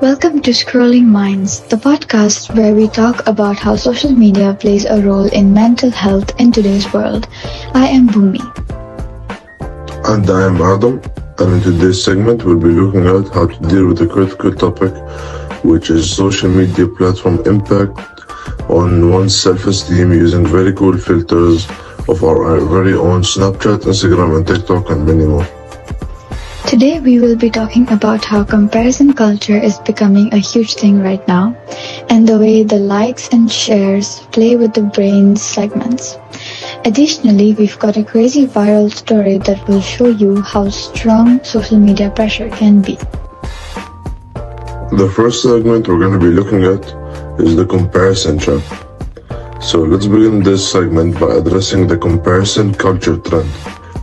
Welcome to Scrolling Minds, the podcast where we talk about how social media plays a role in mental health in today's world. I am Bhumi. And I am Adam, and in today's segment we'll be looking at how to deal with a critical topic, which is social media platform impact on one's self-esteem using very cool filters of our very own Snapchat, Instagram and TikTok and many more. Today we will be talking about how comparison culture is becoming a huge thing right now, and the way the likes and shares play with the brain's segments. Additionally, we've got a crazy viral story that will show you how strong social media pressure can be. The first segment we're going to be looking at is the comparison trap. So let's begin this segment by addressing the comparison culture trend.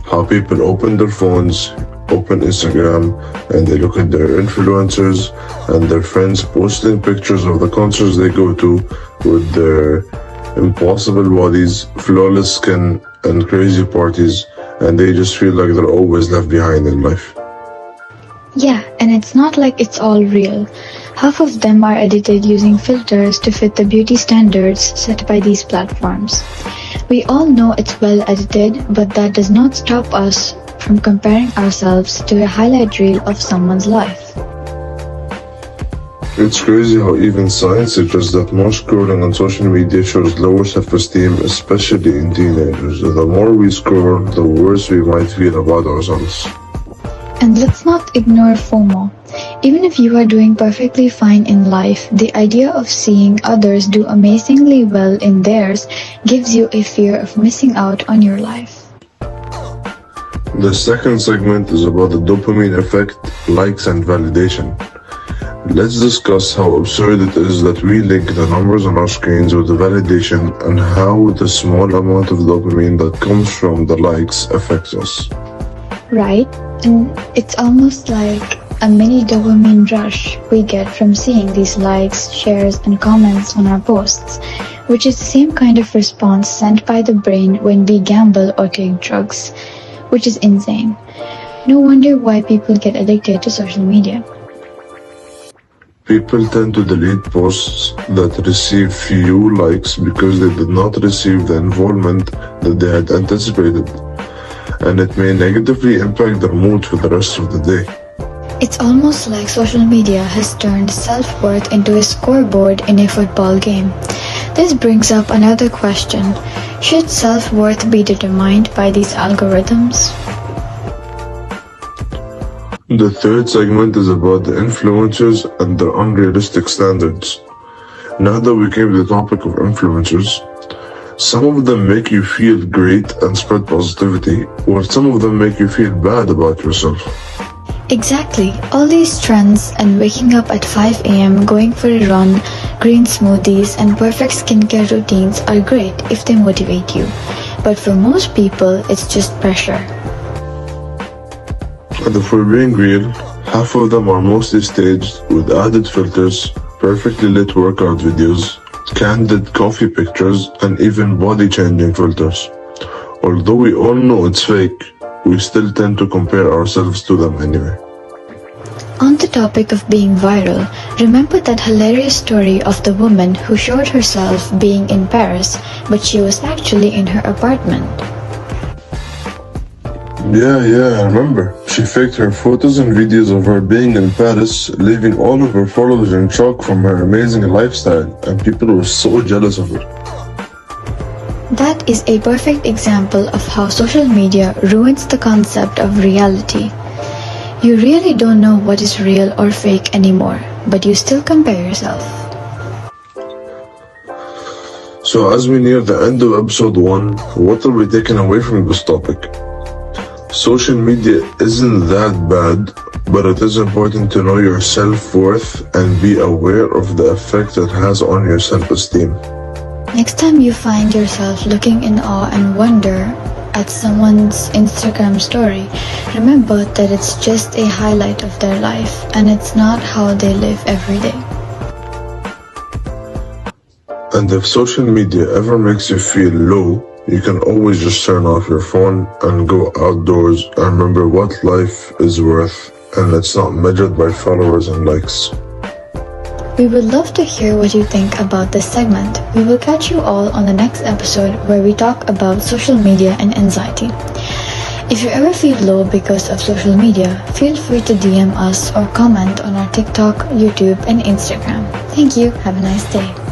How people open their phones, open Instagram, and they look at their influencers and their friends posting pictures of the concerts they go to with their impossible bodies, flawless skin, and crazy parties, and they just feel like they're always left behind in life. Yeah, and it's not like it's all real. Half of them are edited using filters to fit the beauty standards set by these platforms. We all know it's well edited, but that does not stop us from comparing ourselves to a highlight reel of someone's life. It's crazy how even science suggests that more scrolling on social media shows lower self-esteem, especially in teenagers. The more we scroll, the worse we might feel about ourselves. And let's not ignore FOMO. Even if you are doing perfectly fine in life, the idea of seeing others do amazingly well in theirs gives you a fear of missing out on your life. The second segment is about the dopamine effect, likes and validation. Let's discuss how absurd it is that we link the numbers on our screens with the validation and how the small amount of dopamine that comes from the likes affects us. Right? And it's almost like a mini dopamine rush we get from seeing these likes, shares, and comments on our posts, which is the same kind of response sent by the brain when we gamble or take drugs, which is insane. No wonder why people get addicted to social media. People tend to delete posts that receive few likes because they did not receive the involvement that they had anticipated, and it may negatively impact their mood for the rest of the day. It's almost like social media has turned self-worth into a scoreboard in a football game. This brings up another question. Should self-worth be determined by these algorithms? The third segment is about the influencers and their unrealistic standards. Now that we came to the topic of influencers, some of them make you feel great and spread positivity, while some of them make you feel bad about yourself. Exactly. All these trends and waking up at 5 a.m., going for a run, green smoothies, and perfect skincare routines are great if they motivate you. But for most people, it's just pressure. And if we're being real, half of them are mostly staged with added filters, perfectly lit workout videos, candid coffee pictures, and even body-changing filters. Although we all know it's fake, we still tend to compare ourselves to them anyway. On the topic of being viral, remember that hilarious story of the woman who showed herself being in Paris, but she was actually in her apartment? Yeah, I remember. She faked her photos and videos of her being in Paris, leaving all of her followers in shock from her amazing lifestyle, and people were so jealous of her. That is a perfect example of how social media ruins the concept of reality. You really don't know what is real or fake anymore, but you still compare yourself. So as we near the end of episode 1, what are we taking away from this topic? Social media isn't that bad, but it is important to know your self-worth and be aware of the effect it has on your self-esteem. Next time you find yourself looking in awe and wonder at someone's Instagram story, remember that it's just a highlight of their life and it's not how they live every day. And if social media ever makes you feel low, you can always just turn off your phone and go outdoors and remember what life is worth, and it's not measured by followers and likes. We would love to hear what you think about this segment. We will catch you all on the next episode where we talk about social media and anxiety. If you ever feel low because of social media, feel free to DM us or comment on our TikTok, YouTube, and Instagram. Thank you. Have a nice day.